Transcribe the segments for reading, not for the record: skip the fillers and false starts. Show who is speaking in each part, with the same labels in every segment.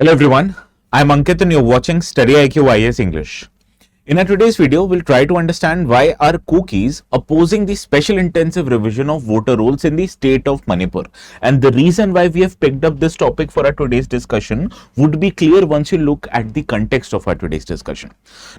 Speaker 1: Hello everyone, I'm Ankit and you're watching StudyIQ IAS English. In our today's video, we'll try to understand why are Kukis opposing the special intensive revision of voter rolls in the state of Manipur. And the reason why we have picked up this topic for our today's discussion would be clear once you look at the context of our today's discussion.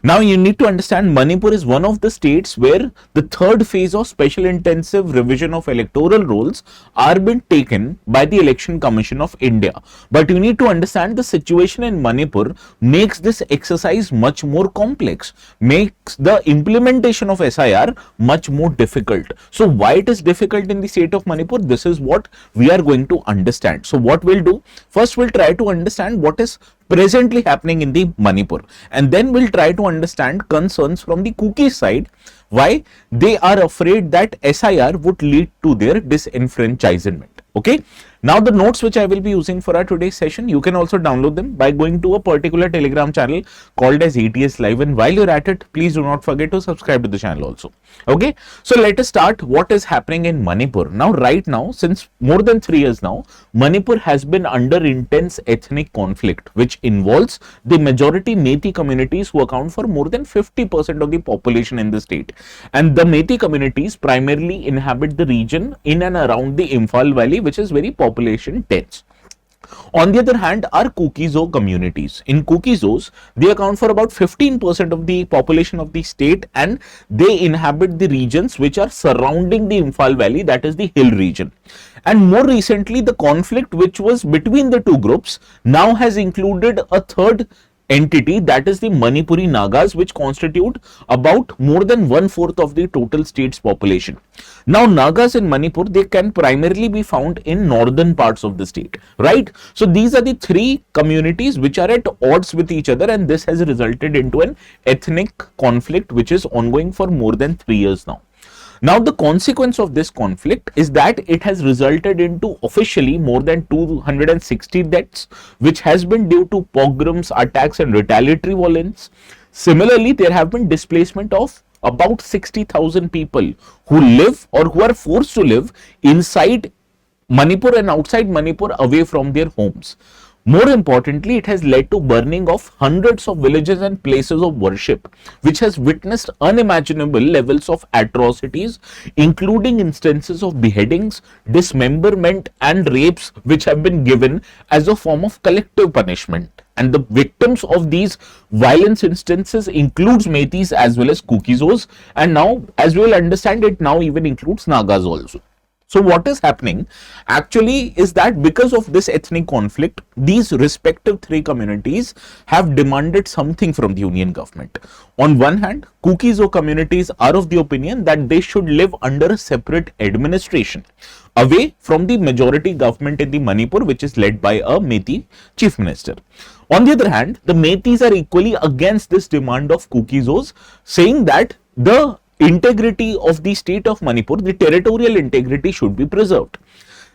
Speaker 1: Now you need to understand Manipur is one of the states where the third phase of special intensive revision of electoral rolls are being taken by the Election Commission of India. But you need to understand the situation in Manipur makes this exercise much more complex, makes the implementation of SIR much more difficult. So why it is difficult in the state of Manipur? This is what we are going to understand. So what we'll do, first we'll try to understand what is presently happening in the Manipur, and then we'll try to understand concerns from the Kuki side, why they are afraid that SIR would lead to their disenfranchisement. Okay, now the notes which I will be using for our today's session, you can also download them by going to a particular Telegram channel called as ATS Live, and while you're at it, please do not forget to subscribe to the channel also. Okay, so let us start what is happening in Manipur. Now right now, since more than 3 years now, Manipur has been under intense ethnic conflict which involves the majority Meitei communities who account for more than 50% of the population in the state, and the Meitei communities primarily inhabit the region in and around the Imphal Valley, which is very population dense. On the other hand are Kukizo communities. In Kukizos, they account for about 15% of the population of the state, and they inhabit the regions which are surrounding the Imphal Valley, that is the hill region. And more recently, the conflict which was between the two groups now has included a third entity, that is the Manipuri Nagas, which constitute about more than 1/4 of the total state's population. Now Nagas in Manipur, they can primarily be found in northern parts of the state, right? So these are the three communities which are at odds with each other, and this has resulted into an ethnic conflict which is ongoing for more than 3 years now. Now the consequence of this conflict is that it has resulted into officially more than 260 deaths, which has been due to pogroms, attacks and retaliatory violence. Similarly, there have been displacement of about 60,000 people who live or who are forced to live inside Manipur and outside Manipur away from their homes. More importantly, it has led to burning of hundreds of villages and places of worship, which has witnessed unimaginable levels of atrocities, including instances of beheadings, dismemberment and rapes, which have been given as a form of collective punishment. And the victims of these violence instances includes Meiteis as well as Kukizos, and now, as we will understand, it now even includes Nagas also. So what is happening actually is that because of this ethnic conflict, these respective three communities have demanded something from the union government. On one hand, Kukizo communities are of the opinion that they should live under a separate administration, away from the majority government in the Manipur, which is led by a Meitei chief minister. On the other hand, the Meiteis are equally against this demand of Kukizos, saying that the integrity of the state of Manipur, the territorial integrity, should be preserved.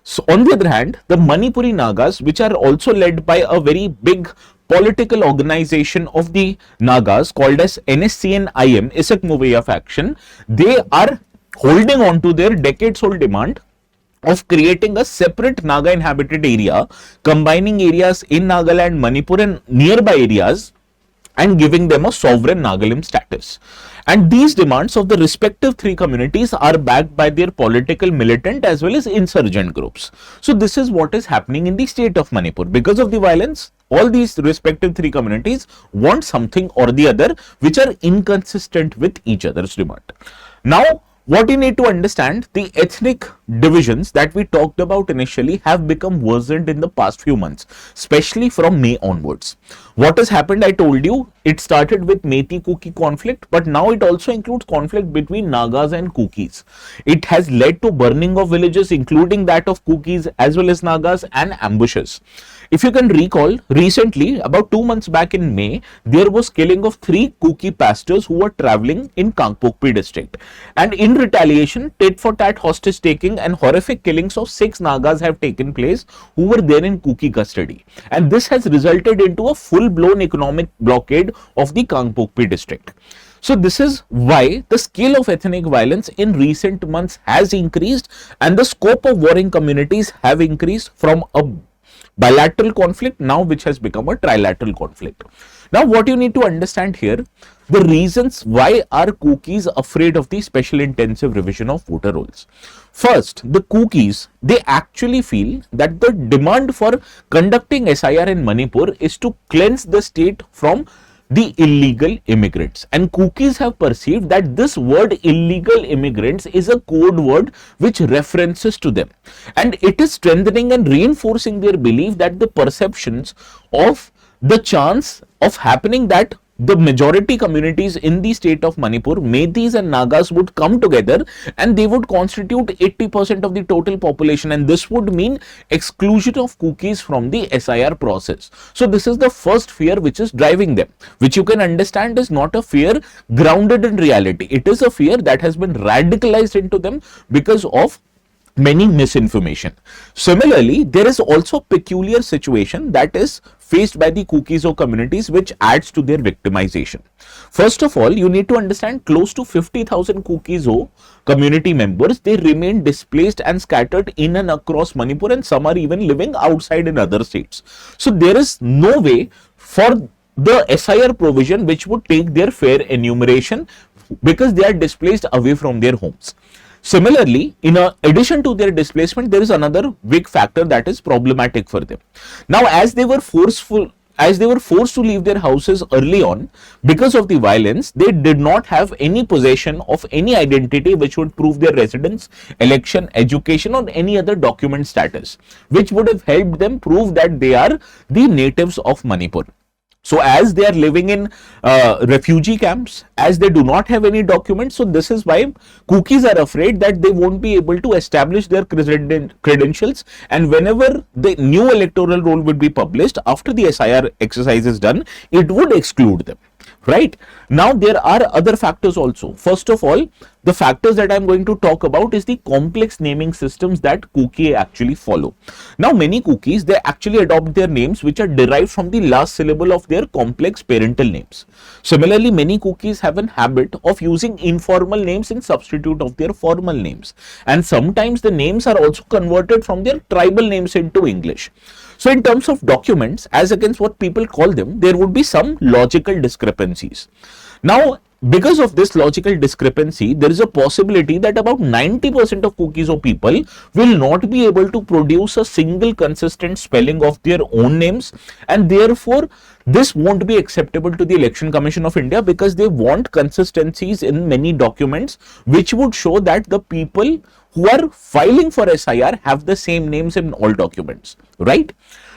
Speaker 1: So on the other hand, the Manipuri Nagas, which are also led by a very big political organization of the Nagas called as NSCN-IM, Isak Movaya faction, they are holding on to their decades-old demand of creating a separate Naga inhabited area, combining areas in Nagaland, Manipur and nearby areas, and giving them a sovereign Nagalim status. And these demands of the respective three communities are backed by their political, militant as well as insurgent groups. So this is what is happening in the state of Manipur. Because of the violence, all these respective three communities want something or the other which are inconsistent with each other's demand. Now, what you need to understand, the ethnic divisions that we talked about initially have become worsened in the past few months, especially from May onwards. What has happened, I told you, it started with Meitei Kuki conflict, but now it also includes conflict between Nagas and Kukis. It has led to burning of villages, including that of Kukis as well as Nagas, and ambushes. If you can recall, recently, about 2 months back in May, there was killing of 3 Kuki pastors who were traveling in Kangpokpi district. And in retaliation, tit for tat hostage taking and horrific killings of 6 Nagas have taken place who were there in Kuki custody. And this has resulted into a full-blown economic blockade of the Kangpokpi district. So this is why the scale of ethnic violence in recent months has increased, and the scope of warring communities have increased from a bilateral conflict now which has become a trilateral conflict. Now what you need to understand here, the reasons why are Kukis afraid of the special intensive revision of voter rolls. First, the Kukis, they actually feel that the demand for conducting SIR in Manipur is to cleanse the state from the illegal immigrants, and Kukis have perceived that this word illegal immigrants is a code word which references to them, and it is strengthening and reinforcing their belief that the perceptions of the chance of happening that the majority communities in the state of Manipur, Meiteis and Nagas, would come together and they would constitute 80% of the total population, and this would mean exclusion of Kukis from the SIR process. So this is the first fear which is driving them, which you can understand is not a fear grounded in reality. It is a fear that has been radicalized into them because of many misinformation. Similarly, there is also a peculiar situation that is faced by the Kukiso communities which adds to their victimization. First of all, you need to understand close to 50,000 Kukiso community members, they remain displaced and scattered in and across Manipur, and some are even living outside in other states. So there is no way for the SIR provision which would take their fair enumeration because they are displaced away from their homes. Similarly, in addition to their displacement, there is another big factor that is problematic for them. Now, as they were forced to leave their houses early on because of the violence, they did not have any possession of any identity which would prove their residence, election, education, or any other document status, which would have helped them prove that they are the natives of Manipur. So as they are living in refugee camps, as they do not have any documents, so this is why Kukis are afraid that they won't be able to establish their credentials, and whenever the new electoral roll will be published after the SIR exercise is done, it would exclude them. Right? Now there are other factors also. First of all, the factors that I am going to talk about is the complex naming systems that Kuki actually follow. Now many Kukis, they actually adopt their names which are derived from the last syllable of their complex parental names. Similarly, many Kukis have a habit of using informal names in substitute of their formal names, and sometimes the names are also converted from their tribal names into English. So in terms of documents, as against what people call them, there would be some logical discrepancies. Now, because of this logical discrepancy, there is a possibility that about 90% of Kukiso people will not be able to produce a single consistent spelling of their own names, and therefore this won't be acceptable to the Election Commission of India because they want consistencies in many documents which would show that the people who are filing for SIR have the same names in all documents, right?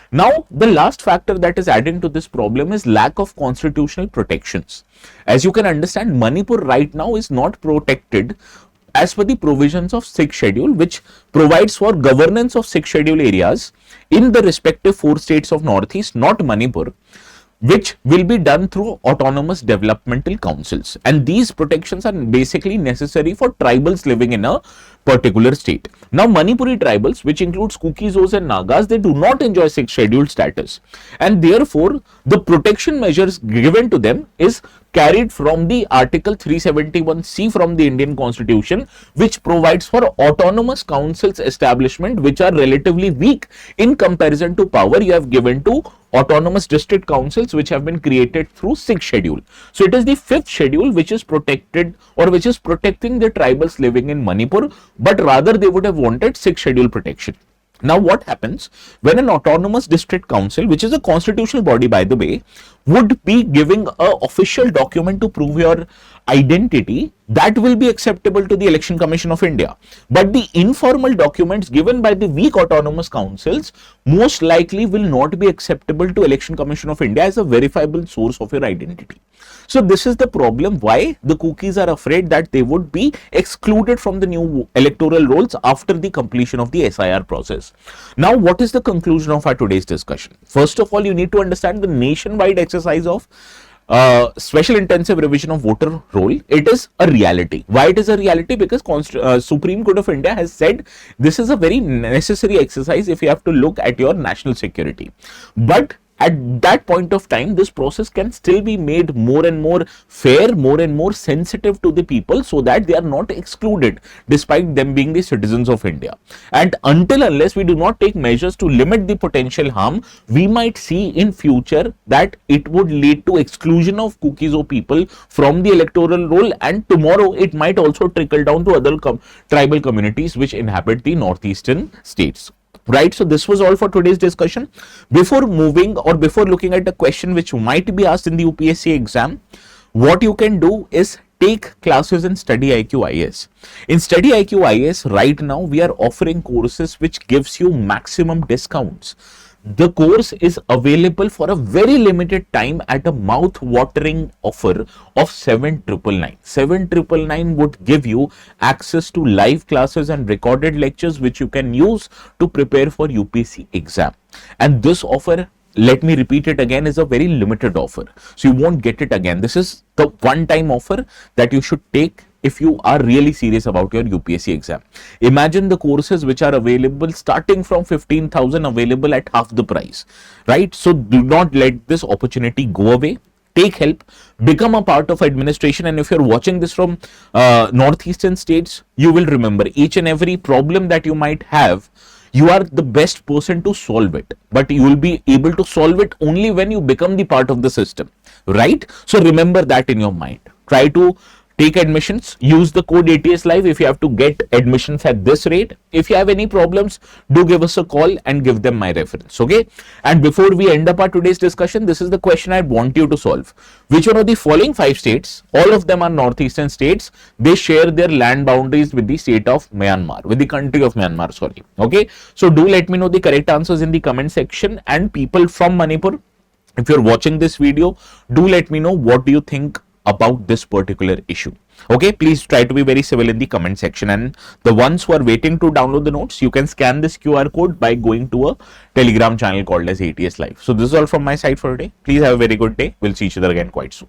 Speaker 1: Now, the last factor that is adding to this problem is lack of constitutional protections. As you can understand, Manipur right now is not protected as per the provisions of 6th schedule, which provides for governance of 6th schedule areas in the respective 4 states of Northeast, not Manipur, which will be done through autonomous developmental councils, and these protections are basically necessary for tribals living in a particular state. Now Manipuri tribals, which includes Kukisos and Nagas, they do not enjoy 6th schedule status, and therefore the protection measures given to them is carried from the Article 371C from the Indian Constitution, which provides for autonomous councils establishment, which are relatively weak in comparison to power you have given to autonomous district councils which have been created through 6th schedule. So it is the 5th schedule which is protected, or which is protecting the tribals living in Manipur, but rather they would have wanted 6th schedule protection. Now what happens when an autonomous district council, which is a constitutional body by the way, would be giving a official document to prove your identity, that will be acceptable to the Election Commission of India. But the informal documents given by the weak autonomous councils most likely will not be acceptable to Election Commission of India as a verifiable source of your identity. So this is the problem why the Kukis are afraid that they would be excluded from the new electoral rolls after the completion of the SIR process. Now, what is the conclusion of our today's discussion? First of all, you need to understand the nationwide exercise of special intensive revision of voter roll. It is a reality. Why it is a reality? Because Supreme Court of India has said this is a very necessary exercise if you have to look at your national security. But at that point of time, this process can still be made more and more fair, more and more sensitive to the people, so that they are not excluded despite them being the citizens of India. And until unless we do not take measures to limit the potential harm, we might see in future that it would lead to exclusion of Kukis or people from the electoral roll, and tomorrow it might also trickle down to other tribal communities which inhabit the northeastern states. Right, so this was all for today's discussion. Before moving or before looking at the question which might be asked in the UPSC exam, what you can do is take classes in StudyIQ IAS. In StudyIQ IAS right now we are offering courses which gives you maximum discounts. The course is available for a very limited time at a mouth-watering offer of 7,999. 7,999 would give you access to live classes and recorded lectures which you can use to prepare for UPSC exam. And this offer, let me repeat it again, is a very limited offer. So you won't get it again. This is the one-time offer that you should take if you are really serious about your UPSC exam. Imagine the courses which are available starting from 15,000 available at half the price, right? So do not let this opportunity go away. Take help, become a part of administration, and if you're watching this from northeastern states, you will remember each and every problem that you might have, you are the best person to solve it, but you will be able to solve it only when you become the part of the system, right? So remember that in your mind. Try to take admissions, use the code ATS Live if you have to get admissions at this rate. If you have any problems, do give us a call and give them my reference, okay? And before we end up our today's discussion, this is the question I want you to solve. Which one of the following 5 states, all of them are northeastern states, they share their land boundaries with the state of Myanmar, with the country of Myanmar, sorry, okay? So do let me know the correct answers in the comment section, and people from Manipur, if you're watching this video, do let me know what do you think about this particular issue. Okay, please try to be very civil in the comment section, and the ones who are waiting to download the notes, you can scan this QR code by going to a Telegram channel called as ATS Live. So this is all from my side for today. Please have a very good day. We'll see each other again quite soon.